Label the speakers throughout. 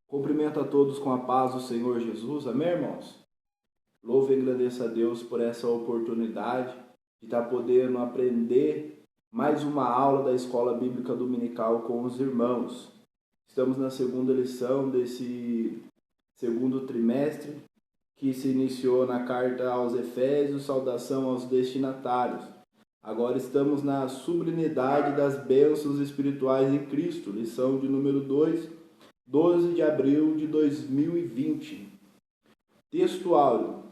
Speaker 1: Cumprimento a todos com a paz do Senhor Jesus, amém, irmãos? Louvo e agradeço a Deus por essa oportunidade de estar podendo aprender mais uma aula da Escola Bíblica Dominical com os irmãos. Estamos na segunda lição desse segundo trimestre, que se iniciou na carta aos Efésios, saudação aos destinatários. Agora estamos na sublimidade das bênçãos espirituais em Cristo, lição de número 2, 12 de abril de 2020. Texto áureo.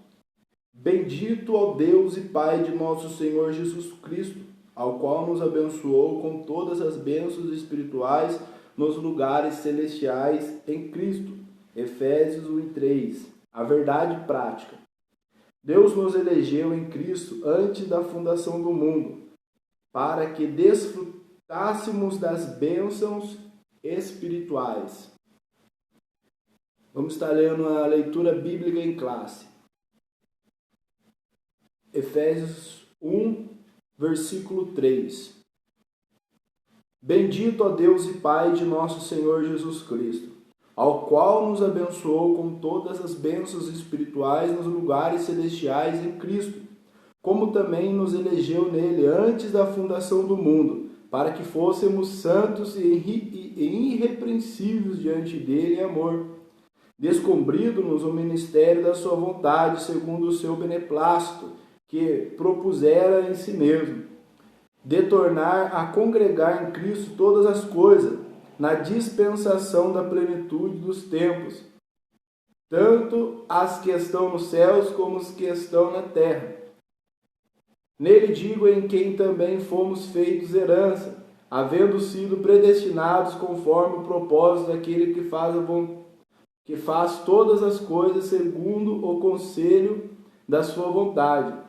Speaker 1: Bendito ao Deus e Pai de nosso Senhor Jesus Cristo, ao qual nos abençoou com todas as bênçãos espirituais nos lugares celestiais em Cristo. Efésios 1:3. A verdade prática. Deus nos elegeu em Cristo antes da fundação do mundo, para que desfrutássemos das bênçãos espirituais. Vamos estar lendo a leitura bíblica em classe. Efésios 1, versículo 3. Bendito a Deus e Pai de nosso Senhor Jesus Cristo, ao qual nos abençoou com todas as bênçãos espirituais nos lugares celestiais em Cristo, como também nos elegeu nele antes da fundação do mundo, para que fôssemos santos e irrepreensíveis diante dele em amor, descobrindo-nos o ministério da sua vontade, segundo o seu beneplácito, que propusera em si mesmo, de tornar a congregar em Cristo todas as coisas, na dispensação da plenitude dos tempos, tanto as que estão nos céus como as que estão na terra. Nele digo, em quem também fomos feitos herança, havendo sido predestinados conforme o propósito daquele que faz todas as coisas segundo o conselho da sua vontade,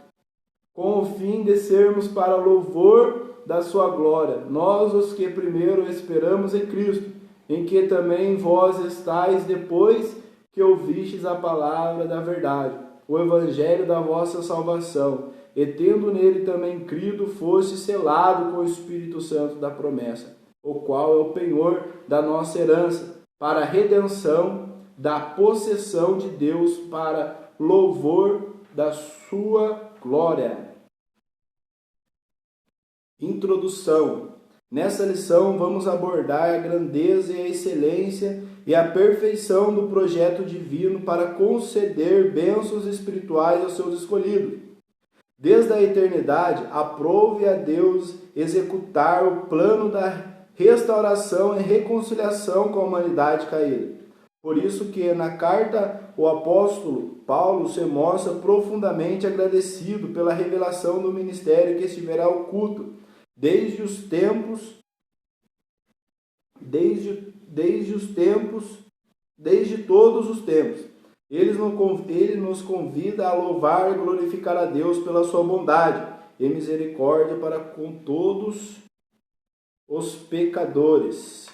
Speaker 1: com o fim de sermos para louvor da sua glória, nós os que primeiro esperamos em Cristo, em que também vós estáis depois que ouvistes a palavra da verdade, o evangelho da vossa salvação, e tendo nele também crido, foste selado com o Espírito Santo da promessa, o qual é o penhor da nossa herança, para a redenção da possessão de Deus, para louvor da sua glória. Introdução. Nessa lição vamos abordar a grandeza e a excelência e a perfeição do projeto divino para conceder bênçãos espirituais aos seus escolhidos. Desde a eternidade, aprove a Deus executar o plano da restauração e reconciliação com a humanidade caída. Por isso que na carta o apóstolo Paulo se mostra profundamente agradecido pela revelação do ministério que estivera oculto desde todos os tempos. Ele nos convida a louvar e glorificar a Deus pela sua bondade e misericórdia para com todos os pecadores.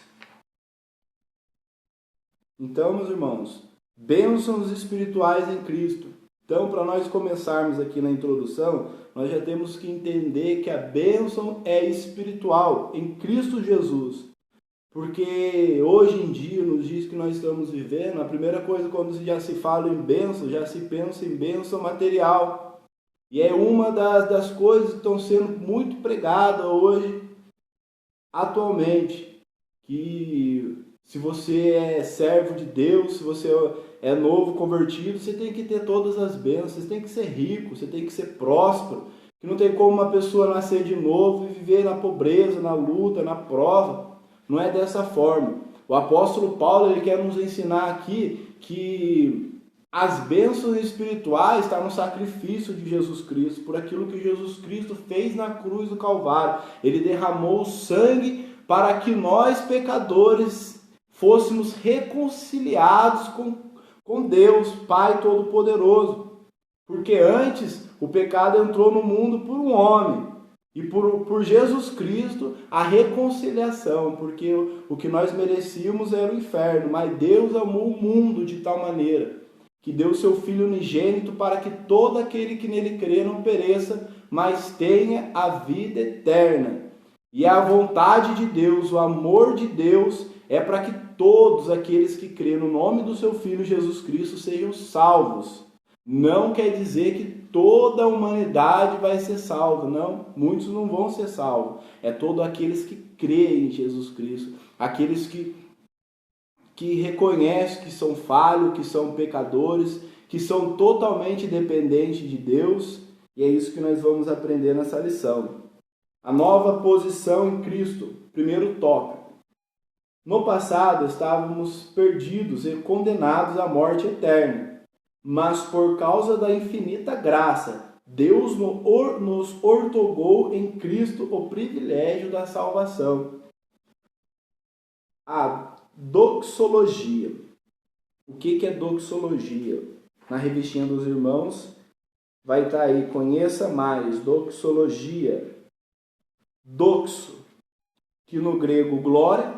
Speaker 1: Então, meus irmãos, bênçãos espirituais em Cristo. Então, para nós começarmos aqui na introdução, nós já temos que entender que a bênção é espiritual em Cristo Jesus. Porque hoje em dia, nos dias que nós estamos vivendo, a primeira coisa quando já se fala em bênção, já se pensa em bênção material. E é uma das coisas que estão sendo muito pregadas hoje, atualmente, que se você é servo de Deus, se você é novo convertido, você tem que ter todas as bênçãos, você tem que ser rico, você tem que ser próspero, que não tem como uma pessoa nascer de novo e viver na pobreza, na luta, na prova. Não é dessa forma. O apóstolo Paulo ele quer nos ensinar aqui que as bênçãos espirituais estão no sacrifício de Jesus Cristo, por aquilo que Jesus Cristo fez na cruz do Calvário. Ele derramou o sangue para que nós, pecadores, fôssemos reconciliados com Deus, Pai Todo-Poderoso. Porque antes o pecado entrou no mundo por um homem. E por Jesus Cristo, a reconciliação, porque o que nós merecíamos era o inferno, mas Deus amou o mundo de tal maneira que deu seu Filho unigênito para que todo aquele que nele crê não pereça, mas tenha a vida eterna. E a vontade de Deus, o amor de Deus, é para que todos aqueles que crêem no nome do seu Filho Jesus Cristo sejam salvos. Não quer dizer que toda a humanidade vai ser salva, não. Muitos não vão ser salvos. É todos aqueles que creem em Jesus Cristo, aqueles que reconhecem que são falhos, que são pecadores, que são totalmente dependentes de Deus. E é isso que nós vamos aprender nessa lição. A nova posição em Cristo, primeiro tópico. No passado estávamos perdidos e condenados à morte eterna, mas por causa da infinita graça, Deus nos outorgou em Cristo o privilégio da salvação. A doxologia. O que é doxologia? Na revistinha dos irmãos vai estar aí, conheça mais, doxologia. Doxo, que no grego glória,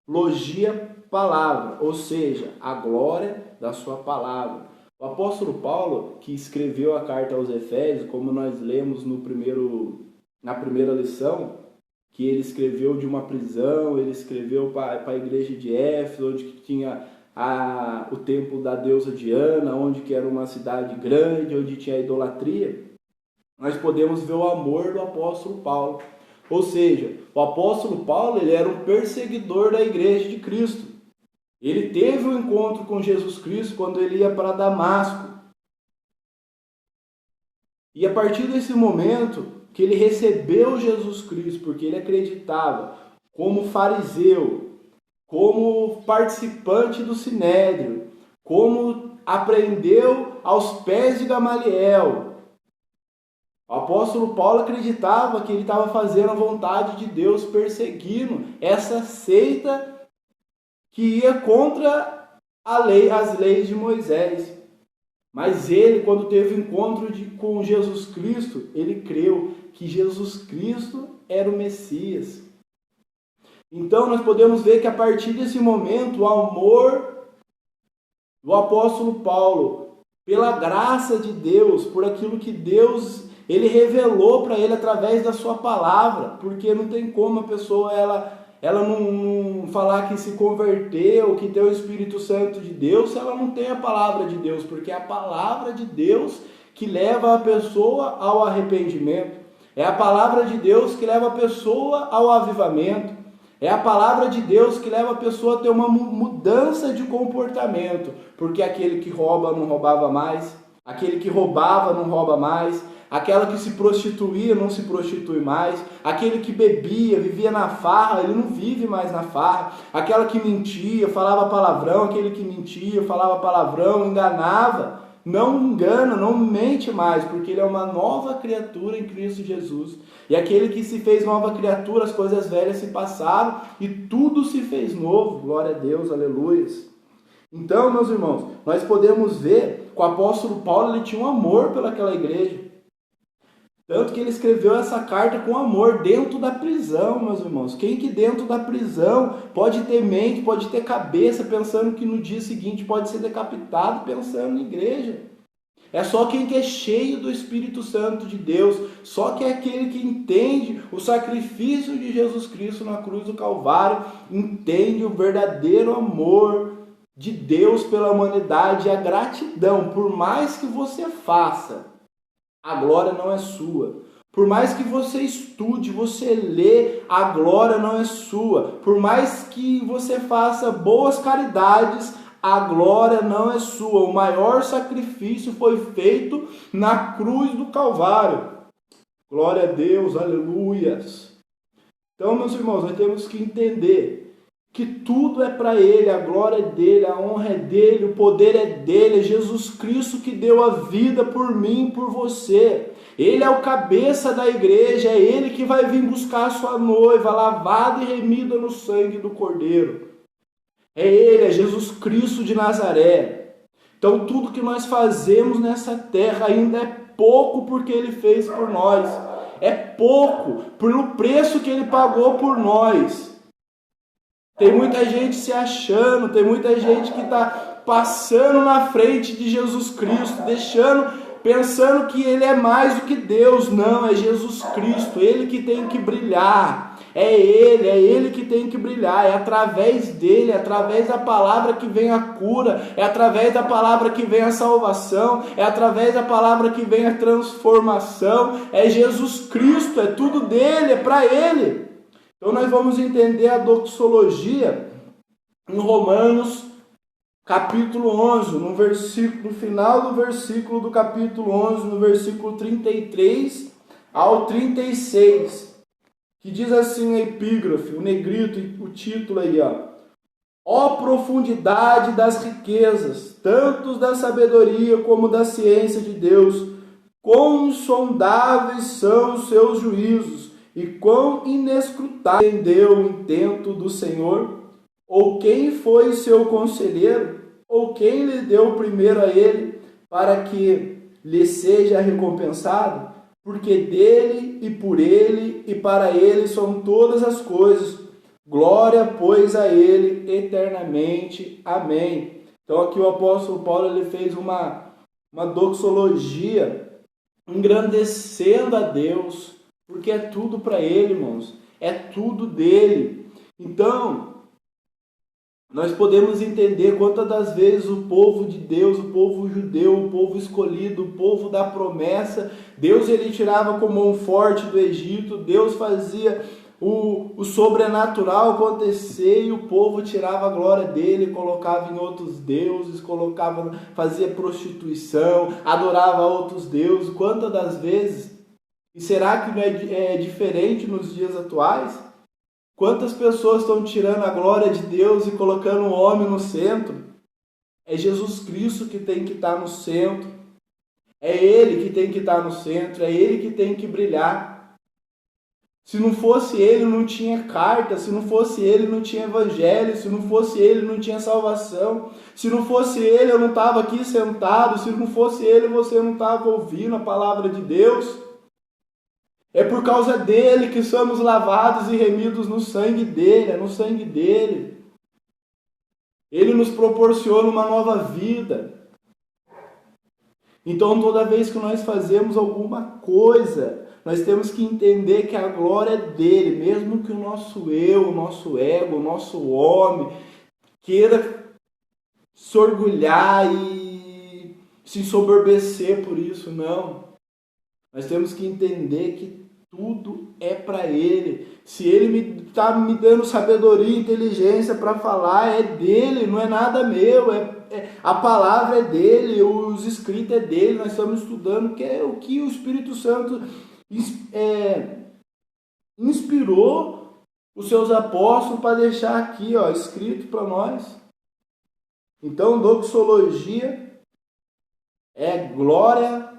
Speaker 1: logia, palavra, ou seja, a glória da sua palavra. O apóstolo Paulo, que escreveu a carta aos Efésios, como nós lemos na primeira lição, que ele escreveu de uma prisão, ele escreveu para a igreja de Éfeso, onde tinha o templo da deusa Diana, onde que era uma cidade grande, onde tinha idolatria. Nós podemos ver o amor do apóstolo Paulo. Ou seja, o apóstolo Paulo ele era um perseguidor da igreja de Cristo. Ele teve um encontro com Jesus Cristo quando ele ia para Damasco. E a partir desse momento que ele recebeu Jesus Cristo, porque ele acreditava como fariseu, como participante do Sinédrio, como aprendeu aos pés de Gamaliel. O apóstolo Paulo acreditava que ele estava fazendo a vontade de Deus, perseguindo essa seita que ia contra as leis de Moisés. Mas ele, quando teve um encontro com Jesus Cristo, ele creu que Jesus Cristo era o Messias. Então nós podemos ver que a partir desse momento, o amor do apóstolo Paulo, pela graça de Deus, por aquilo que Deus ele revelou para ele através da sua palavra, porque não tem como a pessoa ela não falar que se converteu, que tem o Espírito Santo de Deus, se ela não tem a palavra de Deus, porque é a palavra de Deus que leva a pessoa ao arrependimento, é a palavra de Deus que leva a pessoa ao avivamento, é a palavra de Deus que leva a pessoa a ter uma mudança de comportamento, porque aquele que rouba não roubava mais, aquele que roubava não rouba mais, aquela que se prostituía não se prostitui mais, aquele que bebia, vivia na farra, ele não vive mais na farra, aquela que mentia, falava palavrão, aquele que mentia, falava palavrão, enganava, não engana, não mente mais, porque ele é uma nova criatura em Cristo Jesus. E aquele que se fez nova criatura, as coisas velhas se passaram e tudo se fez novo. Glória a Deus, aleluias. Então, meus irmãos, nós podemos ver que o apóstolo Paulo ele tinha um amor pelaquela igreja. Tanto que ele escreveu essa carta com amor dentro da prisão, meus irmãos. Quem que dentro da prisão pode ter mente, pode ter cabeça, pensando que no dia seguinte pode ser decapitado, pensando na igreja? É só quem que é cheio do Espírito Santo de Deus, só que é aquele que entende o sacrifício de Jesus Cristo na cruz do Calvário, entende o verdadeiro amor de Deus pela humanidade e a gratidão. Por mais que você faça, a glória não é sua. Por mais que você estude, você lê, a glória não é sua. Por mais que você faça boas caridades, a glória não é sua. O maior sacrifício foi feito na cruz do Calvário. Glória a Deus, aleluias. Então, meus irmãos, nós temos que entender que tudo é para Ele, a glória é dEle, a honra é dEle, o poder é dEle, é Jesus Cristo que deu a vida por mim e por você. Ele é o cabeça da igreja, é Ele que vai vir buscar a sua noiva, lavada e remida no sangue do Cordeiro. É Ele, é Jesus Cristo de Nazaré. Então tudo que nós fazemos nessa terra ainda é pouco porque Ele fez por nós. É pouco pelo preço que Ele pagou por nós. Tem muita gente se achando, tem muita gente que está passando na frente de Jesus Cristo, pensando que Ele é mais do que Deus. Não, é Jesus Cristo, Ele que tem que brilhar. é Ele que tem que brilhar, é através dele, é através da palavra que vem a cura, é através da palavra que vem a salvação, é através da palavra que vem a transformação, é Jesus Cristo, é tudo dele, é para Ele. Então nós vamos entender a doxologia em Romanos capítulo 11, no final do versículo do capítulo 11, no versículo 33 ao 36, que diz assim a epígrafe, o negrito, o título aí, ó profundidade das riquezas, tanto da sabedoria como da ciência de Deus, quão insondáveis são os seus juízos, e quão inescrutável entendeu o intento do Senhor, ou quem foi seu conselheiro, ou quem lhe deu primeiro a ele, para que lhe seja recompensado? Porque dele e por ele e para ele são todas as coisas. Glória, pois, a ele eternamente. Amém. Então aqui o apóstolo Paulo ele fez uma doxologia engrandecendo a Deus, porque é tudo para ele, irmãos. É tudo dele. Então, nós podemos entender quantas das vezes o povo de Deus, o povo judeu, o povo escolhido, o povo da promessa, Deus ele tirava com mão forte do Egito, Deus fazia o sobrenatural acontecer e o povo tirava a glória dele, colocava em outros deuses, fazia prostituição, adorava outros deuses. Quantas das vezes? E será que não é diferente nos dias atuais? Quantas pessoas estão tirando a glória de Deus e colocando o homem no centro? É Jesus Cristo que tem que estar no centro. É Ele que tem que estar no centro. É Ele que tem que brilhar. Se não fosse Ele, não tinha carta. Se não fosse Ele, não tinha evangelho. Se não fosse Ele, não tinha salvação. Se não fosse Ele, eu não estava aqui sentado. Se não fosse Ele, você não estava ouvindo a palavra de Deus. É por causa dele que somos lavados e remidos no sangue dele, é no sangue dele. Ele nos proporciona uma nova vida. Então, toda vez que nós fazemos alguma coisa, nós temos que entender que a glória é dele, mesmo que o nosso eu, o nosso ego, o nosso homem queira se orgulhar e se ensoberbecer por isso, não. Nós temos que entender que tudo é para Ele. Se Ele está me dando sabedoria e inteligência para falar, é dele, não é nada meu. A palavra é dele, os escritos é dele. Nós estamos estudando que é o que o Espírito Santo inspirou os seus apóstolos para deixar aqui escrito para nós. Então, doxologia é glória.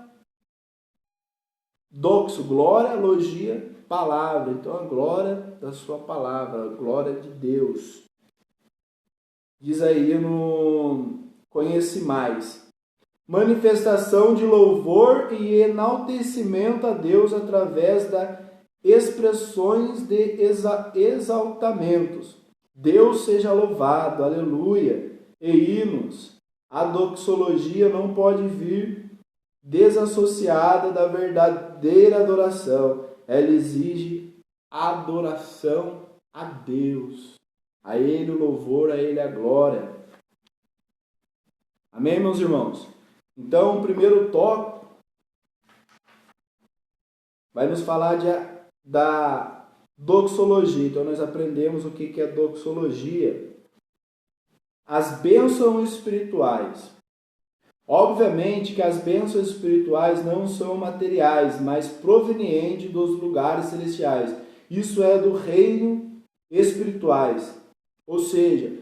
Speaker 1: Doxo, glória, logia, palavra. Então a glória da sua palavra, a glória de Deus. Diz aí no Conhece Mais. Manifestação de louvor e enaltecimento a Deus através das expressões de exaltamentos. Deus seja louvado, aleluia, e hinos. A doxologia não pode vir desassociada da verdadeira adoração. Ela exige adoração a Deus. A Ele o louvor, a Ele a glória. Amém, meus irmãos? Então, o primeiro tópico vai nos falar da doxologia. Então, nós aprendemos o que é doxologia. As bênçãos espirituais. Obviamente que as bênçãos espirituais não são materiais, mas provenientes dos lugares celestiais. Isso é do reino espirituais. Ou seja,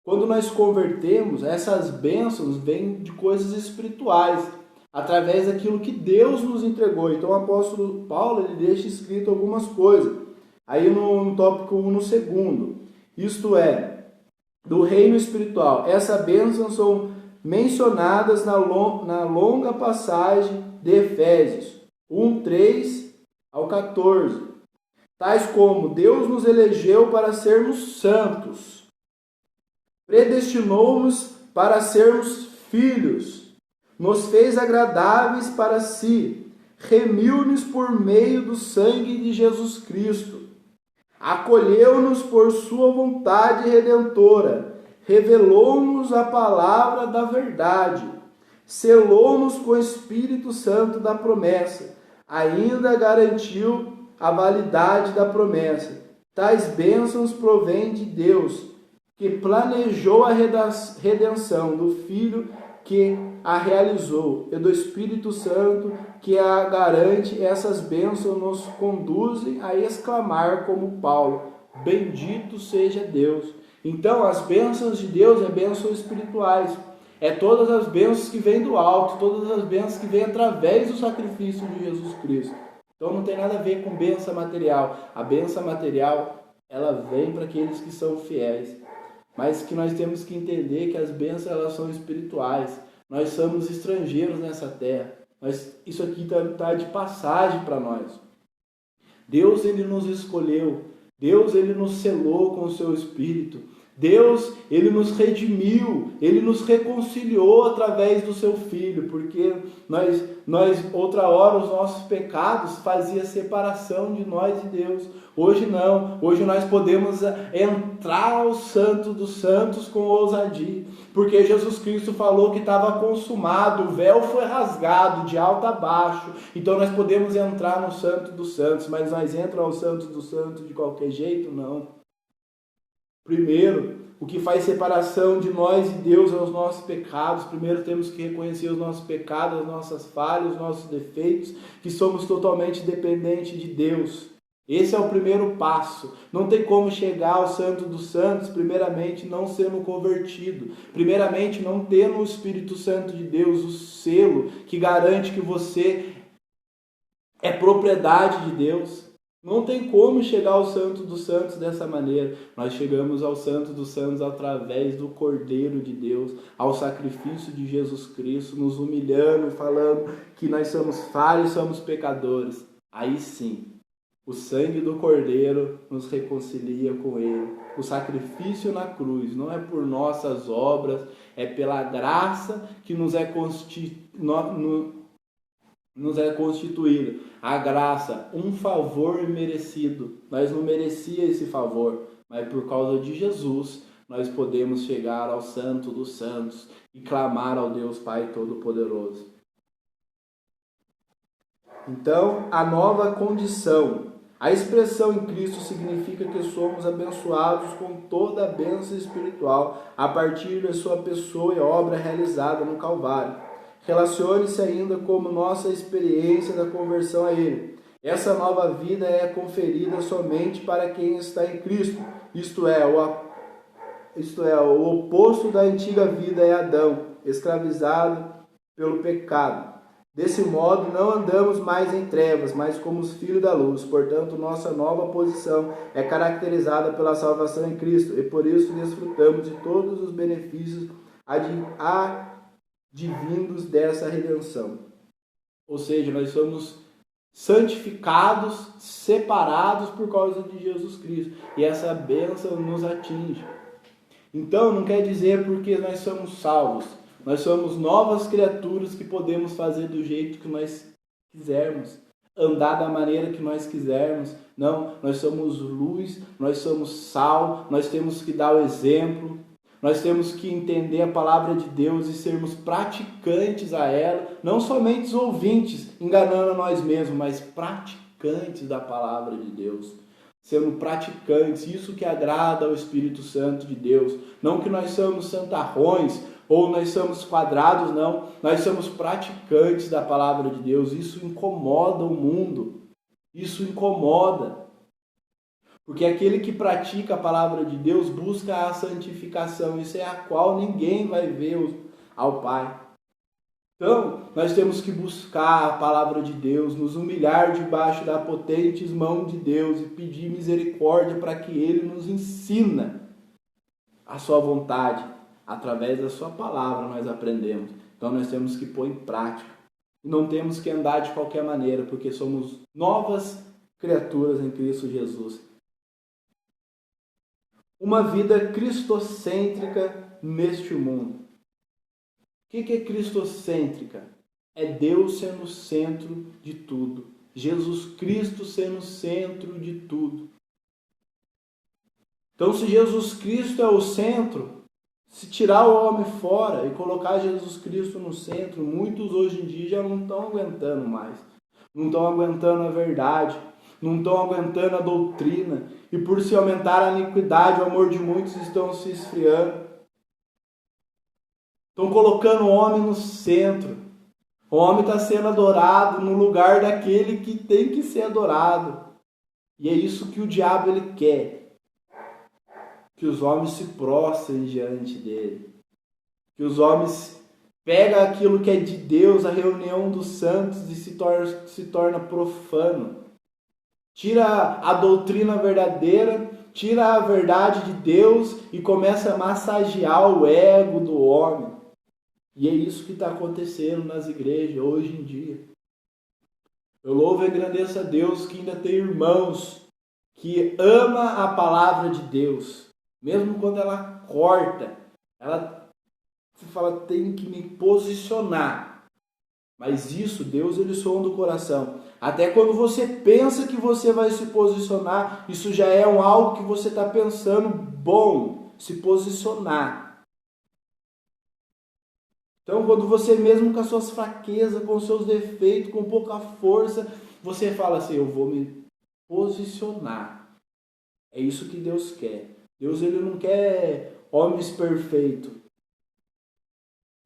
Speaker 1: quando nós convertemos, essas bênçãos vêm de coisas espirituais, através daquilo que Deus nos entregou. Então o apóstolo Paulo ele deixa escrito algumas coisas. Aí no tópico 1, no segundo. Isto é, do reino espiritual. Essas bênçãos são mencionadas na longa passagem de Efésios 1, 3 ao 14. Tais como: Deus nos elegeu para sermos santos, predestinou-nos para sermos filhos, nos fez agradáveis para si, remiu-nos por meio do sangue de Jesus Cristo, acolheu-nos por sua vontade redentora, revelou-nos a palavra da verdade, selou-nos com o Espírito Santo da promessa, ainda garantiu a validade da promessa. Tais bênçãos provêm de Deus, que planejou a redenção do Filho que a realizou, e do Espírito Santo que a garante. Essas bênçãos nos conduzem a exclamar como Paulo: bendito seja Deus. Então, as bênçãos de Deus é bênçãos espirituais. É todas as bênçãos que vêm do alto, todas as bênçãos que vêm através do sacrifício de Jesus Cristo. Então não tem nada a ver com bênção material. A bênção material, ela vem para aqueles que são fiéis. Mas que nós temos que entender que as bênçãos, elas são espirituais. Nós somos estrangeiros nessa terra. Isso aqui está de passagem para nós. Deus, ele nos escolheu. Deus, ele nos selou com o seu Espírito. Deus, ele nos redimiu, ele nos reconciliou através do seu Filho, porque nós outra hora, os nossos pecados faziam separação de nós e Deus. Hoje não, hoje nós podemos entrar ao Santo dos Santos com ousadia, porque Jesus Cristo falou que estava consumado, o véu foi rasgado de alto a baixo, então nós podemos entrar no Santo dos Santos, mas nós entramos ao Santo dos Santos de qualquer jeito? Não. Primeiro, o que faz separação de nós e Deus é os nossos pecados. Primeiro temos que reconhecer os nossos pecados, as nossas falhas, os nossos defeitos, que somos totalmente dependentes de Deus. Esse é o primeiro passo. Não tem como chegar ao Santo dos Santos, primeiramente, não sendo convertido. Primeiramente, não tendo o Espírito Santo de Deus, o selo que garante que você é propriedade de Deus. Não tem como chegar ao Santo dos Santos dessa maneira. Nós chegamos ao Santo dos Santos através do Cordeiro de Deus, ao sacrifício de Jesus Cristo, nos humilhando, falando que nós somos falhos, somos pecadores. Aí sim, o sangue do Cordeiro nos reconcilia com Ele. O sacrifício na cruz não é por nossas obras, é pela graça que nos é constituída. A graça, um favor merecido. Nós não merecíamos esse favor, mas por causa de Jesus, nós podemos chegar ao Santo dos Santos e clamar ao Deus Pai Todo-Poderoso. Então, a nova condição. A expressão em Cristo significa que somos abençoados com toda a bênção espiritual a partir da sua pessoa e obra realizada no Calvário. Relacione-se ainda como nossa experiência da conversão a Ele. Essa nova vida é conferida somente para quem está em Cristo, isto é, o oposto da antiga vida é Adão, escravizado pelo pecado. Desse modo, não andamos mais em trevas, mas como os filhos da luz. Portanto, nossa nova posição é caracterizada pela salvação em Cristo, e por isso desfrutamos de todos os benefícios advindos dessa redenção. Ou seja, nós somos santificados, separados por causa de Jesus Cristo. E essa bênção nos atinge. Então, não quer dizer porque nós somos salvos. Nós somos novas criaturas que podemos fazer do jeito que nós quisermos. Andar da maneira que nós quisermos. Não, nós somos luz, nós somos sal, nós temos que dar o exemplo. Nós temos que entender a palavra de Deus e sermos praticantes a ela, não somente ouvintes, enganando a nós mesmos, mas praticantes da palavra de Deus. Sendo praticantes, isso que agrada ao Espírito Santo de Deus. Não que nós somos santarrões ou nós somos quadrados, não. Nós somos praticantes da palavra de Deus. Isso incomoda o mundo. Isso incomoda. Porque aquele que pratica a palavra de Deus busca a santificação. Isso é a qual ninguém vai ver ao Pai. Então, nós temos que buscar a palavra de Deus, nos humilhar debaixo da potente mão de Deus e pedir misericórdia para que Ele nos ensina a sua vontade. Através da sua palavra nós aprendemos. Então, nós temos que pôr em prática. E não temos que andar de qualquer maneira, porque somos novas criaturas em Cristo Jesus. Uma vida cristocêntrica neste mundo. O que é cristocêntrica? É Deus sendo o centro de tudo. Jesus Cristo sendo o centro de tudo. Então, se Jesus Cristo é o centro, se tirar o homem fora e colocar Jesus Cristo no centro, muitos hoje em dia já não estão aguentando mais. Não estão aguentando a verdade, não estão aguentando a doutrina. E por se aumentar a iniquidade, o amor de muitos estão se esfriando. Estão colocando o homem no centro. O homem está sendo adorado no lugar daquele que tem que ser adorado. E é isso que o diabo ele quer. Que os homens se prostrem diante dele. Que os homens pegam aquilo que é de Deus, a reunião dos santos, e se torna profano. Tira a doutrina verdadeira, tira a verdade de Deus e começa a massagear o ego do homem. E é isso que está acontecendo nas igrejas hoje em dia. Eu louvo e agradeço a Deus que ainda tem irmãos que amam a palavra de Deus. Mesmo quando ela corta, ela fala, tem que me posicionar. Mas isso, Deus, ele sonda o coração. Até quando você pensa que você vai se posicionar, isso já é algo que você está pensando bom, se posicionar. Então, quando você mesmo com as suas fraquezas, com os seus defeitos, com pouca força, você fala assim, eu vou me posicionar. É isso que Deus quer. Deus ele não quer homens perfeitos.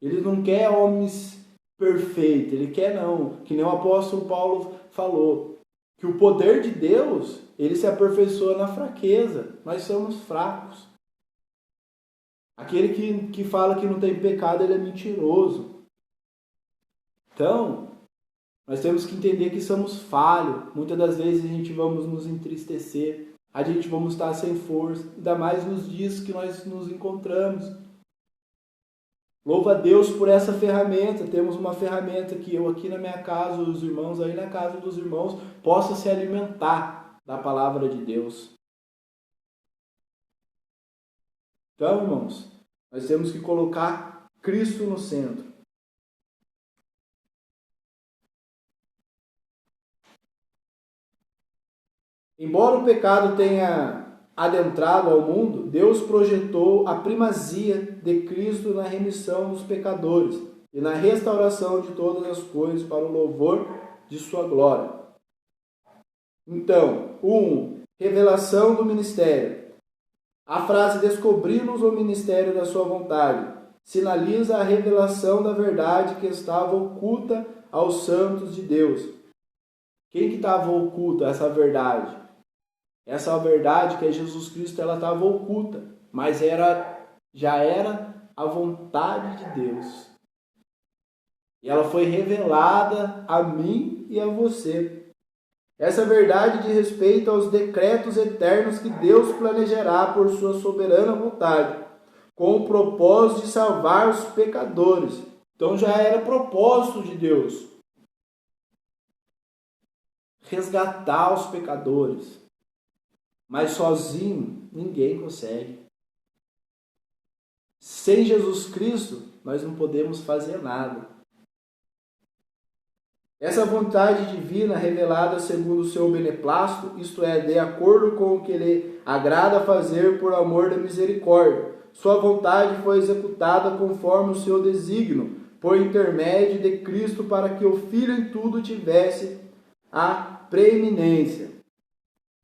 Speaker 1: Ele não quer homens perfeitos. Ele quer não. Que nem o apóstolo Paulo falou. Que o poder de Deus, ele se aperfeiçoa na fraqueza. Nós somos fracos. Aquele que fala que não tem pecado, ele é mentiroso. Então, nós temos que entender que somos falhos. Muitas das vezes a gente vamos nos entristecer. A gente vamos estar sem força, ainda mais nos dias que nós nos encontramos. Louva a Deus por essa ferramenta. Temos uma ferramenta que eu aqui na minha casa, os irmãos aí na casa dos irmãos, possam se alimentar da palavra de Deus. Então, irmãos, nós temos que colocar Cristo no centro. Embora o pecado tenha adentrado ao mundo, Deus projetou a primazia de Cristo na remissão dos pecadores e na restauração de todas as coisas para o louvor de sua glória. Então, 1. Revelação do ministério. A frase descobrimos o ministério da sua vontade sinaliza a revelação da verdade que estava oculta aos santos de Deus. Quem que estava oculta essa verdade? Essa verdade que é Jesus Cristo, ela estava oculta, mas já era a vontade de Deus. E ela foi revelada a mim e a você. Essa verdade diz respeito aos decretos eternos que Deus planejará por sua soberana vontade, com o propósito de salvar os pecadores. Então já era propósito de Deus resgatar os pecadores. Mas sozinho, ninguém consegue. Sem Jesus Cristo, nós não podemos fazer nada. Essa vontade divina revelada segundo o seu beneplácito, isto é, de acordo com o que lhe agrada fazer por amor da misericórdia. Sua vontade foi executada conforme o seu desígnio, por intermédio de Cristo, para que o Filho em tudo tivesse a preeminência.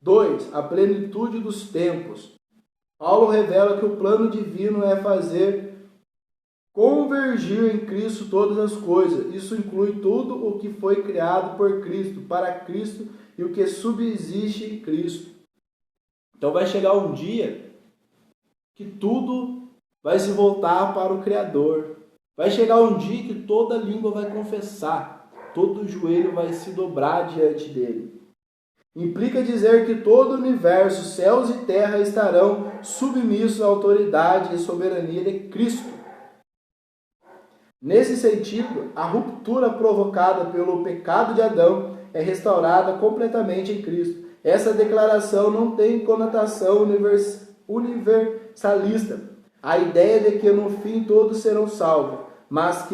Speaker 1: 2. A plenitude dos tempos. Paulo revela que o plano divino é fazer convergir em Cristo todas as coisas. Isso inclui tudo o que foi criado por Cristo, para Cristo e o que subsiste em Cristo. Então vai chegar um dia que tudo vai se voltar para o Criador. Vai chegar um dia que toda língua vai confessar, todo joelho vai se dobrar diante dele. Implica dizer que todo o universo, céus e terra, estarão submissos à autoridade e soberania de Cristo. Nesse sentido, a ruptura provocada pelo pecado de Adão é restaurada completamente em Cristo. Essa declaração não tem conotação universalista, a ideia de que no fim todos serão salvos, mas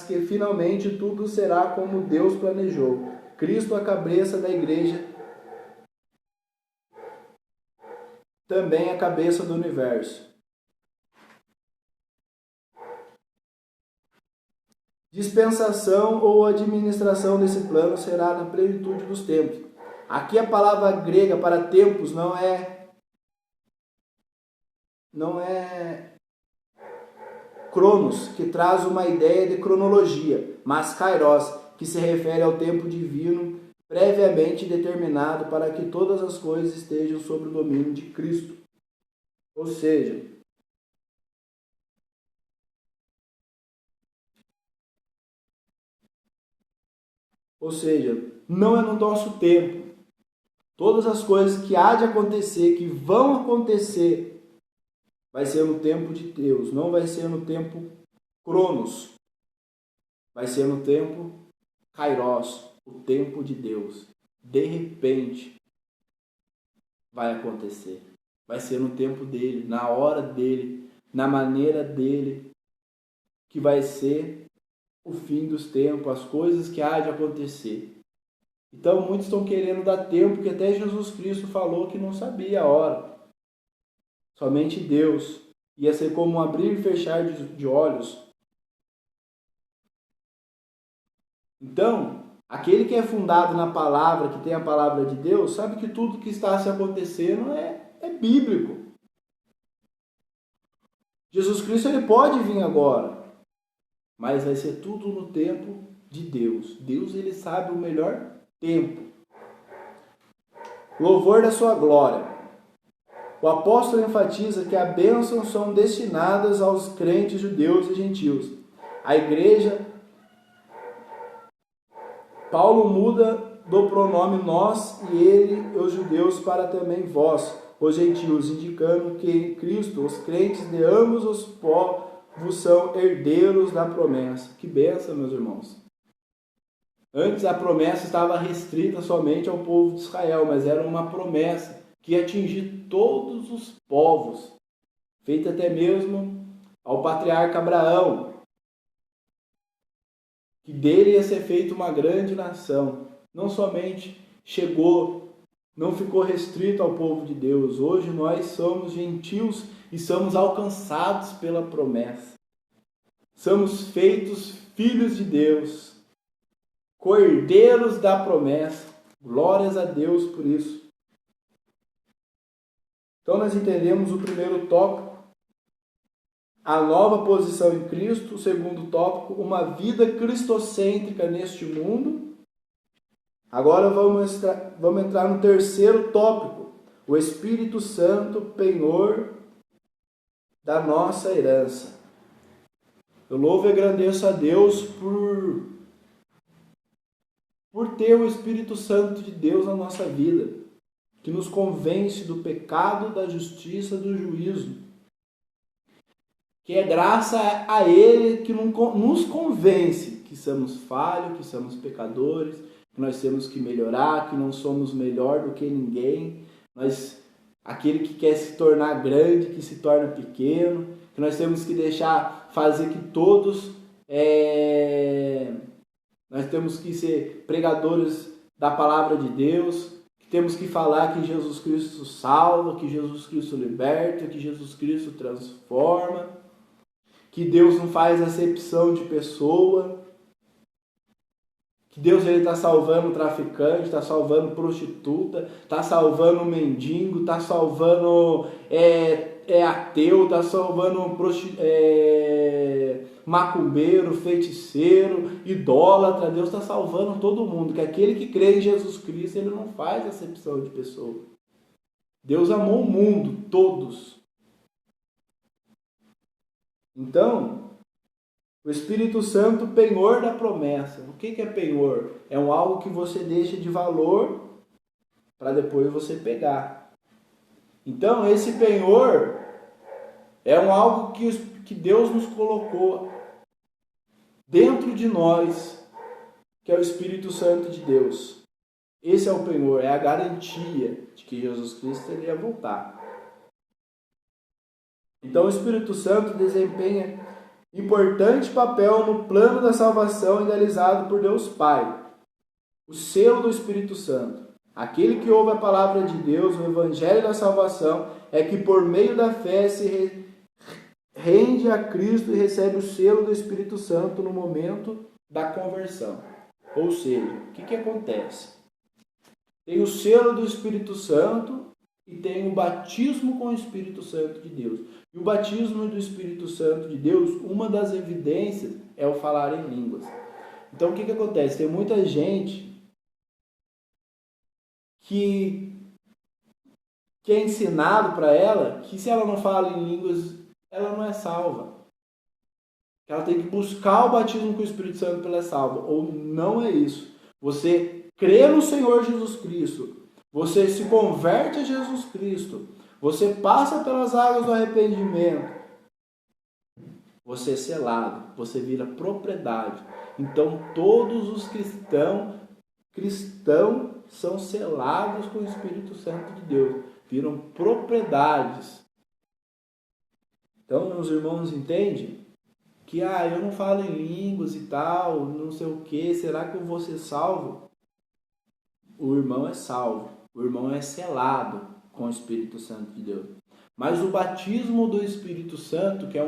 Speaker 1: que finalmente tudo será como Deus planejou. Cristo, a cabeça da igreja. também a cabeça do universo. Dispensação ou administração desse plano será na plenitude dos tempos. Aqui a palavra grega para tempos não é cronos, que traz uma ideia de cronologia, mas kairos, que se refere ao tempo divino previamente determinado para que todas as coisas estejam sob o domínio de Cristo. Ou seja, não é no nosso tempo. Todas as coisas que há de acontecer, que vão acontecer, vai ser no tempo de Deus, não vai ser no tempo Cronos. Vai ser no tempo Kairos, o tempo de Deus. De repente, vai acontecer. Vai ser no tempo dele, na hora dele, na maneira dele, que vai ser o fim dos tempos, as coisas que há de acontecer. Então, muitos estão querendo dar tempo, que até Jesus Cristo falou que não sabia a hora. Somente Deus. Ia ser como um abrir e fechar de olhos. Então, aquele que é fundado na palavra, que tem a palavra de Deus, sabe que tudo que está se acontecendo é bíblico. Jesus Cristo ele pode vir agora, mas vai ser tudo no tempo de Deus. Deus ele sabe o melhor tempo. Louvor da sua glória. O apóstolo enfatiza que as bênçãos são destinadas aos crentes judeus e gentios. A igreja, Paulo muda do pronome nós e ele, os judeus, para também vós, os gentios, indicando que em Cristo os crentes de ambos os povos são herdeiros da promessa. Que bênção, meus irmãos! Antes a promessa estava restrita somente ao povo de Israel, mas era uma promessa que ia atingir todos os povos, feita até mesmo ao patriarca Abraão, que dele ia ser feita uma grande nação. Não somente não ficou restrito ao povo de Deus. Hoje nós somos gentios e somos alcançados pela promessa. Somos feitos filhos de Deus, cordeiros da promessa. Glórias a Deus por isso. Então nós entendemos o primeiro tópico, a nova posição em Cristo. O segundo tópico, uma vida cristocêntrica neste mundo. Agora vamos entrar no terceiro tópico, o Espírito Santo, penhor da nossa herança. Eu louvo e agradeço a Deus por ter o Espírito Santo de Deus na nossa vida, que nos convence do pecado, da justiça, do juízo. Que é graça a Ele que nos convence que somos falhos, que somos pecadores, que nós temos que melhorar, que não somos melhor do que ninguém. Aquele que quer se tornar grande, que se torna pequeno, que nós temos que deixar fazer que todos... Nós temos que ser pregadores da palavra de Deus, que temos que falar que Jesus Cristo salva, que Jesus Cristo liberta, que Jesus Cristo transforma, que Deus não faz acepção de pessoa, que Deus está salvando traficante, está salvando prostituta, está salvando mendigo, está salvando ateu, está salvando macumbeiro, feiticeiro, idólatra. Deus está salvando todo mundo, que aquele que crê em Jesus Cristo, ele não faz acepção de pessoa. Deus amou o mundo, todos. Então, o Espírito Santo, penhor da promessa. O que é penhor? É algo que você deixa de valor para depois você pegar. Então, esse penhor é algo que Deus nos colocou dentro de nós, que é o Espírito Santo de Deus. Esse é o penhor, é a garantia de que Jesus Cristo ia voltar. Então, o Espírito Santo desempenha importante papel no plano da salvação idealizado por Deus Pai. O selo do Espírito Santo. Aquele que ouve a palavra de Deus, o evangelho da salvação, é que por meio da fé se rende a Cristo e recebe o selo do Espírito Santo no momento da conversão. Ou seja, o que acontece? Tem o selo do Espírito Santo e tem o batismo com o Espírito Santo de Deus. E o batismo do Espírito Santo de Deus, uma das evidências é o falar em línguas. Então o que acontece? Tem muita gente que é ensinado para ela que se ela não fala em línguas, ela não é salva. Ela tem que buscar o batismo com o Espírito Santo para ela é salva. Ou não é isso. Você crê no Senhor Jesus Cristo. Você se converte a Jesus Cristo. Você passa pelas águas do arrependimento. Você é selado. Você vira propriedade. Então todos os cristãos são selados com o Espírito Santo de Deus. Viram propriedades. Então, meus irmãos, entendem? Que eu não falo em línguas e tal, não sei o que, será que eu vou ser salvo? O irmão é salvo, o irmão é selado com o Espírito Santo de Deus. Mas o batismo do Espírito Santo, que é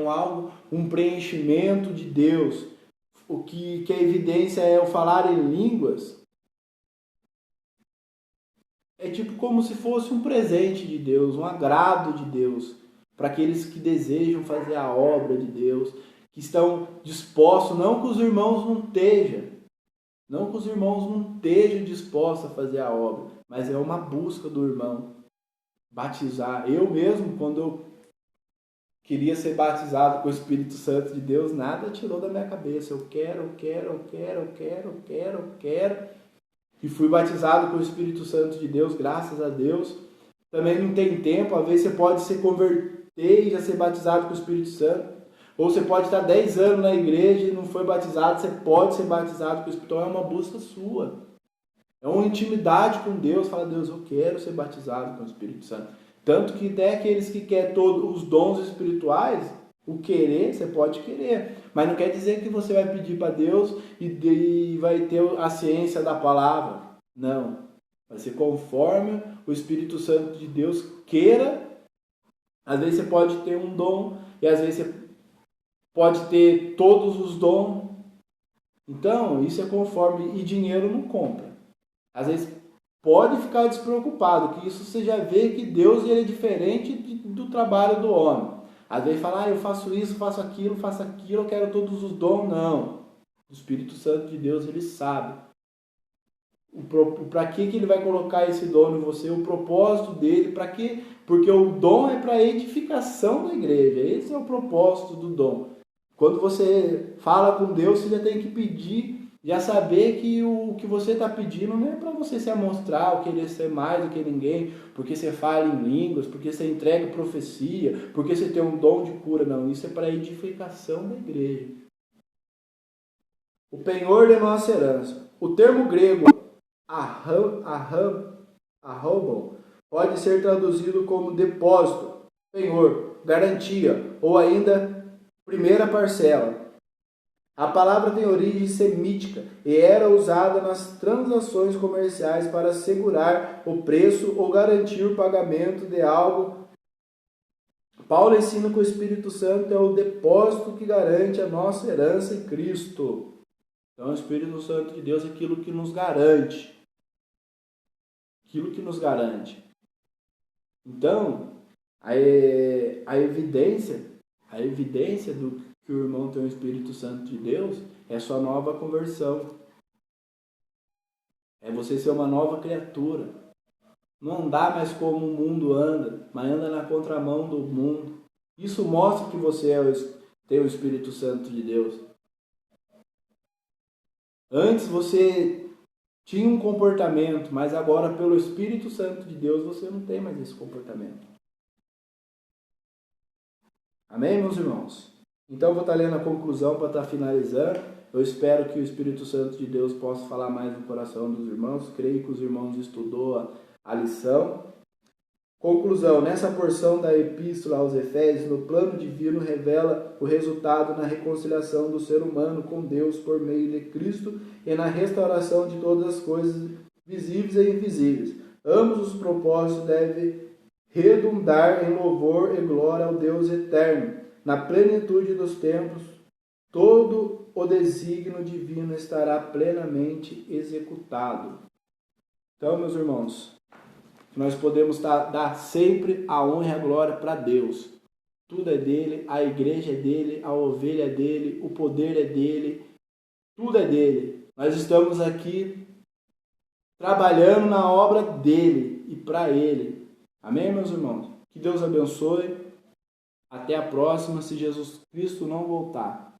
Speaker 1: um preenchimento de Deus, o que a evidência é o falar em línguas, é tipo como se fosse um presente de Deus, um agrado de Deus, para aqueles que desejam fazer a obra de Deus, que estão dispostos, não que os irmãos não estejam dispostos a fazer a obra, mas é uma busca do irmão batizar. Eu mesmo, quando eu queria ser batizado com o Espírito Santo de Deus, nada tirou da minha cabeça. Eu quero. E fui batizado com o Espírito Santo de Deus, graças a Deus. Também não tem tempo, às vezes você pode se converter e já ser batizado com o Espírito Santo. Ou você pode estar 10 anos na igreja e não foi batizado, você pode ser batizado com o Espírito. Então é uma busca sua. É uma intimidade com Deus. Fala, Deus, eu quero ser batizado com o Espírito Santo. Tanto que até aqueles que querem todos os dons espirituais, o querer, você pode querer. Mas não quer dizer que você vai pedir para Deus e vai ter a ciência da palavra. Não. Vai ser conforme o Espírito Santo de Deus queira. Às vezes você pode ter um dom e às vezes você pode ter todos os dons. Então, isso é conforme. E dinheiro não compra. Às vezes pode ficar despreocupado, que isso você já vê que Deus ele é diferente do trabalho do homem. Às vezes fala, eu faço isso, faço aquilo, eu quero todos os dons. Não. O Espírito Santo de Deus, ele sabe. Para que ele vai colocar esse dom em você, o propósito dele, para quê? Porque o dom é para a edificação da igreja. Esse é o propósito do dom. Quando você fala com Deus, você já tem que pedir, já saber que o que você está pedindo não é para você se amostrar, ou querer ser mais do que ninguém, porque você fala em línguas, porque você entrega profecia, porque você tem um dom de cura. Não, isso é para a edificação da igreja. O penhor de nossa herança. O termo grego arrobon pode ser traduzido como depósito, penhor, garantia ou ainda primeira parcela. A palavra tem origem semítica e era usada nas transações comerciais para assegurar o preço ou garantir o pagamento de algo. Paulo ensina que o Espírito Santo é o depósito que garante a nossa herança em Cristo. Então, o Espírito Santo de Deus é aquilo que nos garante. Aquilo que nos garante. Então, a evidência do que o irmão tem o Espírito Santo de Deus é sua nova conversão. É você ser uma nova criatura. Não andar mais como o mundo anda, mas anda na contramão do mundo. Isso mostra que você tem o Espírito Santo de Deus. Antes você tinha um comportamento, mas agora pelo Espírito Santo de Deus você não tem mais esse comportamento. Amém, meus irmãos? Então eu vou estar lendo a conclusão para estar finalizando. Eu espero que o Espírito Santo de Deus possa falar mais no coração dos irmãos. Creio que os irmãos estudou a lição. Conclusão. Nessa porção da Epístola aos Efésios, no plano divino revela o resultado na reconciliação do ser humano com Deus por meio de Cristo e na restauração de todas as coisas visíveis e invisíveis. Ambos os propósitos devem redundar em louvor e glória ao Deus eterno. Na plenitude dos tempos, todo o desígnio divino estará plenamente executado. Então, meus irmãos, nós podemos dar sempre a honra e a glória para Deus. Tudo é dele, a igreja é dele, a ovelha é dele, o poder é dele, tudo é dele. Nós estamos aqui trabalhando na obra dele e para ele. Amém, meus irmãos? Que Deus abençoe. Até a próxima, se Jesus Cristo não voltar.